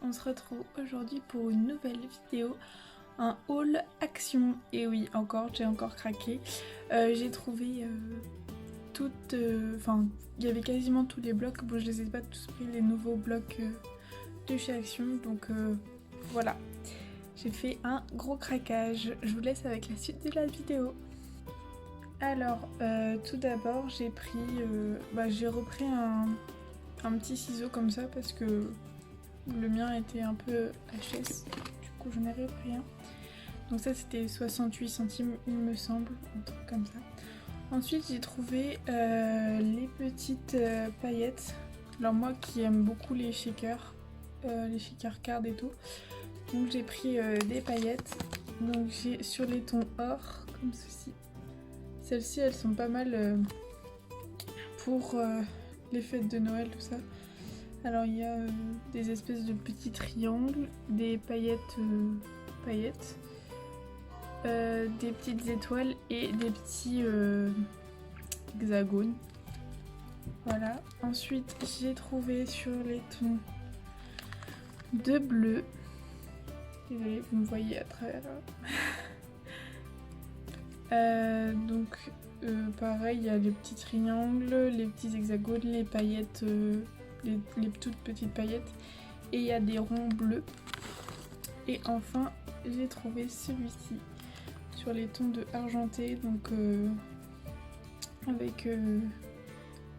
on se retrouve aujourd'hui pour une nouvelle vidéo, un haul action. Et oui, j'ai encore craqué. J'ai trouvé toutes, il y avait quasiment tous les blocs. Bon, je les ai pas tous pris, les nouveaux blocs de chez Action, donc voilà. J'ai fait un gros craquage. Je vous laisse avec la suite de la vidéo. Alors, tout d'abord, j'ai repris un petit ciseau comme ça parce que le mien était un peu HS. Du coup, j'en ai repris un. Donc ça, c'était 68 centimes, il me semble, un truc comme ça. Ensuite, j'ai trouvé les petites paillettes. Alors moi qui aime beaucoup les shaker cards et tout. Donc j'ai pris des paillettes. Donc j'ai sur les tons or, comme ceci. Celles-ci, elles sont pas mal pour les fêtes de Noël, tout ça. Alors il y a des espèces de petits triangles, des paillettes, des petites étoiles et des petits hexagones. Voilà. Ensuite, j'ai trouvé sur les tons de bleu. Désolée, vous me voyez à travers. Pareil, il y a les petits triangles, les petits hexagones, les paillettes, les toutes petites paillettes, et il y a des ronds bleus. Et enfin, j'ai trouvé celui-ci sur les tons de argenté, donc avec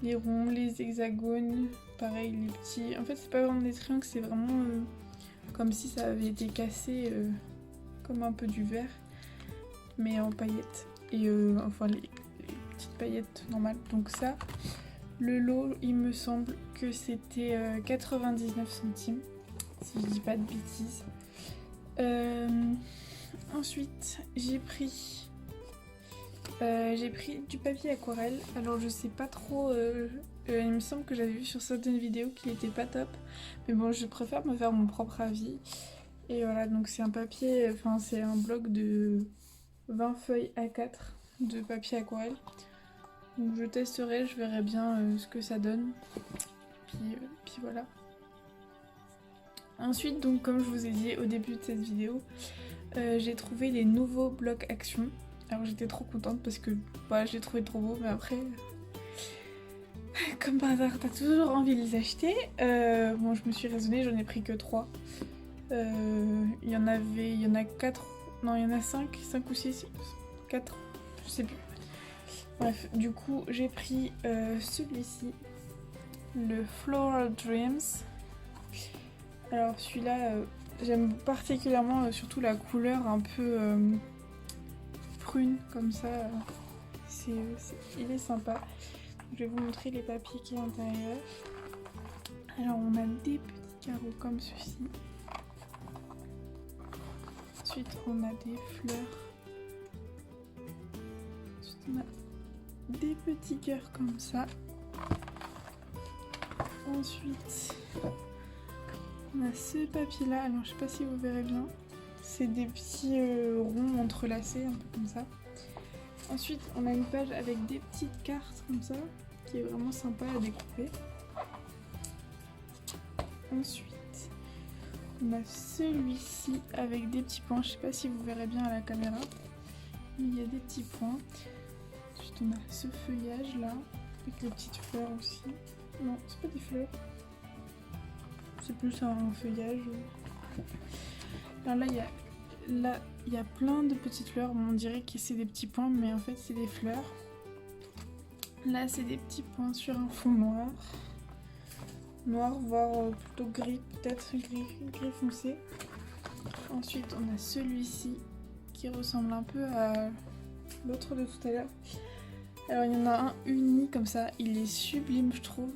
les ronds, les hexagones, pareil, les petits. En fait, c'est pas vraiment des triangles, c'est vraiment comme si ça avait été cassé, comme un peu du verre, mais en paillettes. Et les petites paillettes normales. Donc ça, le lot, il me semble que c'était 99 centimes, si je dis pas de bêtises. Ensuite, j'ai pris du papier aquarelle. Alors je sais pas trop, il me semble que j'avais vu sur certaines vidéos qu'il était pas top. Mais bon, je préfère me faire mon propre avis. Et voilà, donc c'est un papier, c'est un bloc de 20 feuilles A4 de papier aquarelle. Donc je testerai, je verrai bien ce que ça donne. Puis voilà. Ensuite, donc comme je vous ai dit au début de cette vidéo, j'ai trouvé les nouveaux blocs Action. Alors j'étais trop contente parce que je les trouvais trop beaux, mais après, comme par hasard, t'as toujours envie de les acheter. Bon, je me suis raisonnée, j'en ai pris que 3. Il y en a 4, non, il y en a 5 ou 6, 4, je sais plus. Bref, du coup, j'ai pris celui-ci, le Floral Dreams. Alors celui-là, j'aime particulièrement surtout la couleur un peu prune comme ça. Il est sympa. Je vais vous montrer les papiers qui sont à l'intérieur. Alors on a des petits carreaux comme ceci. Ensuite on a des fleurs. Ensuite on a des petits cœurs comme ça. Ensuite on a ce papier là, alors je sais pas si vous verrez bien, c'est des petits ronds entrelacés, un peu comme ça. Ensuite on a une page avec des petites cartes comme ça, qui est vraiment sympa à découper. Ensuite on a celui-ci avec des petits points, je sais pas si vous verrez bien à la caméra, mais il y a des petits points. Ensuite on a ce feuillage là, avec les petites fleurs aussi. Non, c'est pas des fleurs. C'est plus un feuillage. Alors là, il y a plein de petites fleurs. Bon, on dirait que c'est des petits points, mais en fait, c'est des fleurs. Là, c'est des petits points sur un fond noir. Noir, voire plutôt gris, peut-être gris foncé. Ensuite, on a celui-ci qui ressemble un peu à l'autre de tout à l'heure. Alors, il y en a un uni comme ça. Il est sublime, je trouve.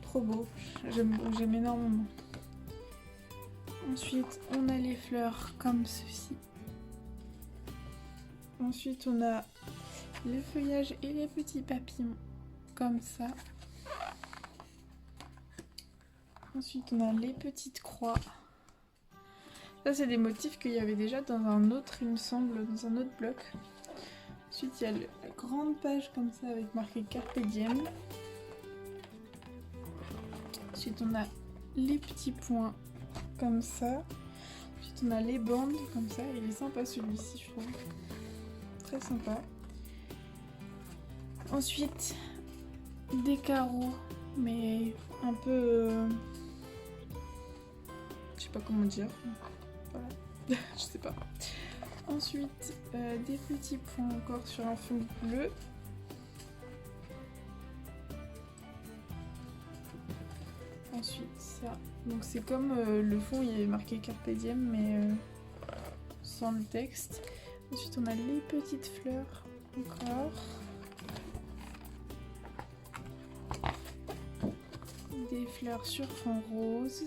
Trop beau, j'aime énormément. Ensuite on a les fleurs comme ceci. Ensuite on a le feuillage et les petits papillons comme ça. Ensuite on a les petites croix. Ça c'est des motifs qu'il y avait déjà dans un autre, il me semble, dans un autre bloc. Ensuite il y a la grande page comme ça avec marqué Carpe Diem. Ensuite on a les petits points comme ça. Ensuite on a les bandes comme ça. Il est sympa celui-ci, je trouve. Très sympa. Ensuite des carreaux, mais un peu... je sais pas comment dire. Voilà. Je sais pas. Ensuite des petits points encore sur un fond bleu. Ensuite ça, donc c'est comme le fond il est marqué Carpe Diem mais sans le texte. Ensuite on a les petites fleurs encore. Des fleurs sur fond rose.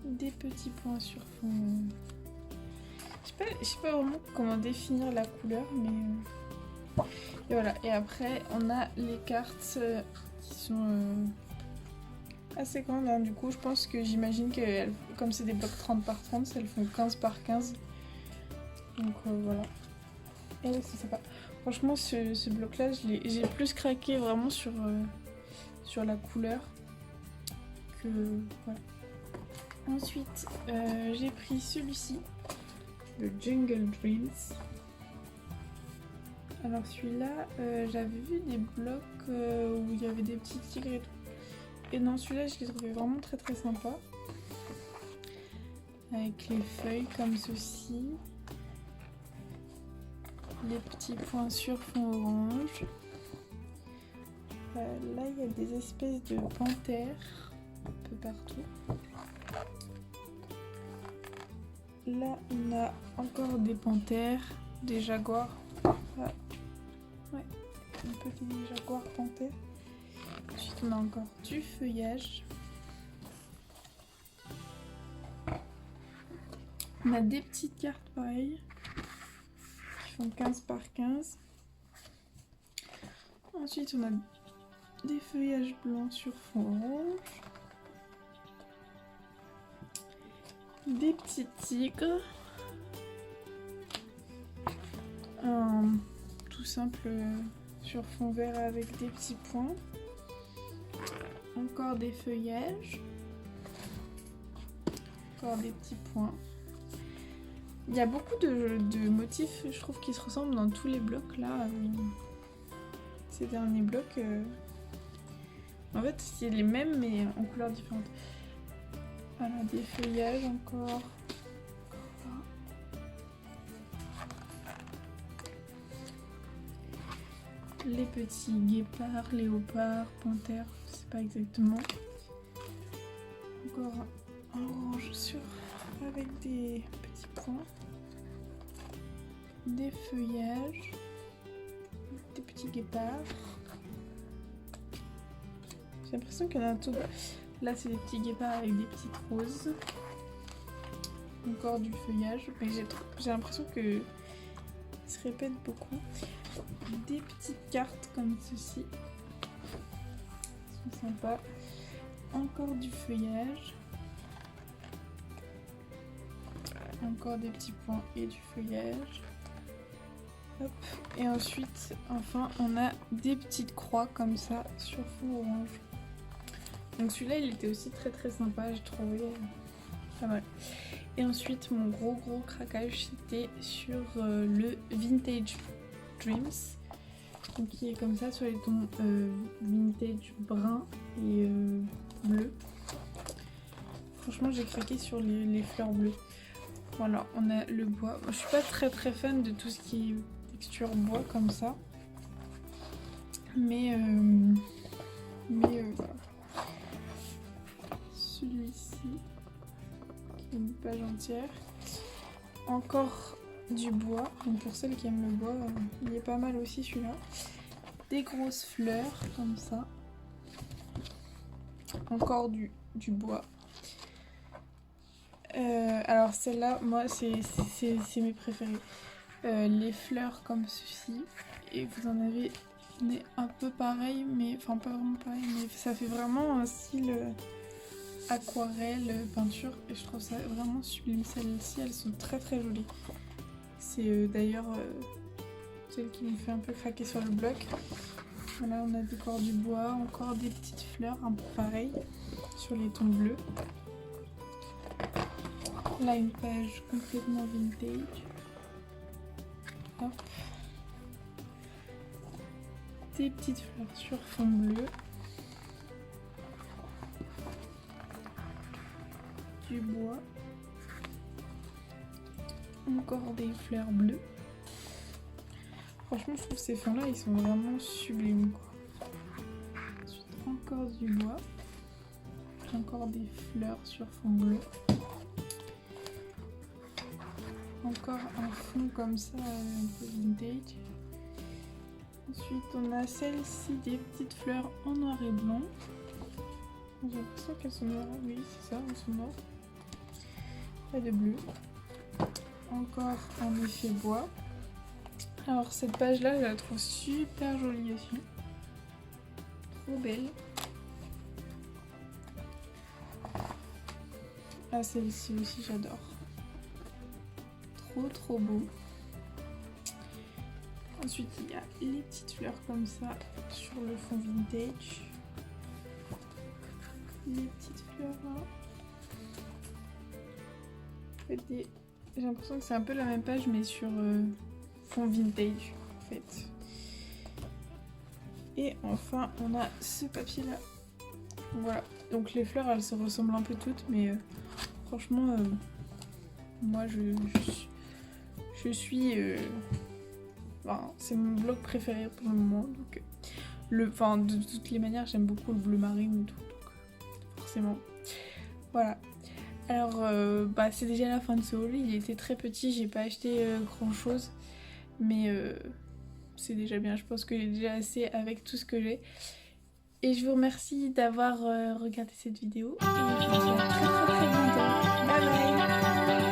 Des petits points sur fond... Je sais pas vraiment comment définir la couleur mais... Et voilà, et après on a les cartes qui sont assez grandes, hein. Du coup je pense que j'imagine que comme c'est des blocs 30 par 30, elles font 15 par 15. Donc voilà. Et là c'est sympa. Franchement ce bloc là j'ai plus craqué vraiment sur la couleur que voilà. Ensuite j'ai pris celui-ci, le Jungle Dreams. Alors celui-là, j'avais vu des blocs où il y avait des petits tigres et tout. Et non, celui-là, je l'ai trouvé vraiment très très sympa. Avec les feuilles comme ceci. Les petits points sur fond orange. Là, il y a des espèces de panthères un peu partout. Là, on a encore des panthères, des jaguars. Ah. Ouais, un petit jaguar panthère. Ensuite, on a encore du feuillage. On a des petites cartes pareilles qui font 15 par 15. Ensuite, on a des feuillages blancs sur fond orange. Des petits tigres. Un tout simple sur fond vert avec des petits points. Encore des feuillages. Encore des petits points. Il y a beaucoup de motifs, je trouve, qui se ressemblent dans tous les blocs là. Ces derniers blocs. En fait, c'est les mêmes mais en couleurs différentes. Voilà, des feuillages encore. Les petits guépards, léopards, panthères, je sais pas exactement. Encore un orange avec des petits points. Des feuillages. Des petits guépards. J'ai l'impression qu'il y en a un tout. Là, c'est des petits guépards avec des petites roses. Encore du feuillage. Mais j'ai l'impression que ça se répète beaucoup. Des petites cartes comme ceci. Elles sont sympas. Encore du feuillage. Encore des petits points et du feuillage. Hop. Et ensuite, enfin, on a des petites croix comme ça sur fond orange. Donc celui-là, il était aussi très très sympa, j'ai trouvé pas mal. Et ensuite, mon gros craquage, c'était sur le Vintage Dreams. Donc qui est comme ça sur les tons vintage brun et bleu. Franchement, j'ai craqué sur les fleurs bleues. Voilà, on a le bois. Je suis pas très fan de tout ce qui est texture bois comme ça. Mais voilà. Celui-ci, qui est une page entière. Encore du bois. Donc pour celles qui aiment le bois, il est pas mal aussi celui-là. Des grosses fleurs comme ça. Encore du bois. Alors celle-là, moi, c'est mes préférés. Les fleurs comme ceci. Et vous en avez un peu pareil, mais enfin pas vraiment pareil, mais ça fait vraiment un style aquarelle, peinture. Et je trouve ça vraiment sublime. Celles-ci, elles sont très jolies. C'est d'ailleurs celle qui me fait un peu craquer sur le bloc. Voilà, on a décor du bois, encore des petites fleurs, un peu pareil, sur les tons bleus. Là, une page complètement vintage. Hop. Des petites fleurs sur fond bleu. Du bois. Encore des fleurs bleues. Franchement, je trouve ces fonds là ils sont vraiment sublimes quoi. Ensuite, encore du bois. Encore des fleurs sur fond bleu. Encore un fond comme ça, un peu vintage. Ensuite, on a celle-ci, des petites fleurs en noir et blanc. J'ai l'impression qu'elles sont noires. Oui, c'est ça, elles sont noires. Pas de bleu. Encore un effet bois. Alors cette page là je la trouve super jolie aussi. Trop belle. Ah celle-ci aussi j'adore. Trop beau. Ensuite il y a les petites fleurs comme ça sur le fond vintage. Les petites fleurs là. J'ai l'impression que c'est un peu la même page mais sur fond vintage en fait. Et enfin on a ce papier là. Voilà, donc les fleurs elles se ressemblent un peu toutes mais franchement moi je suis enfin, c'est mon blog préféré pour le moment donc de toutes les manières j'aime beaucoup le bleu marine et tout donc forcément voilà. Alors c'est déjà la fin de ce haul, il était très petit, j'ai pas acheté grand chose mais c'est déjà bien, je pense que j'ai déjà assez avec tout ce que j'ai. Et je vous remercie d'avoir regardé cette vidéo et je vous dis à très bientôt. Bye bye.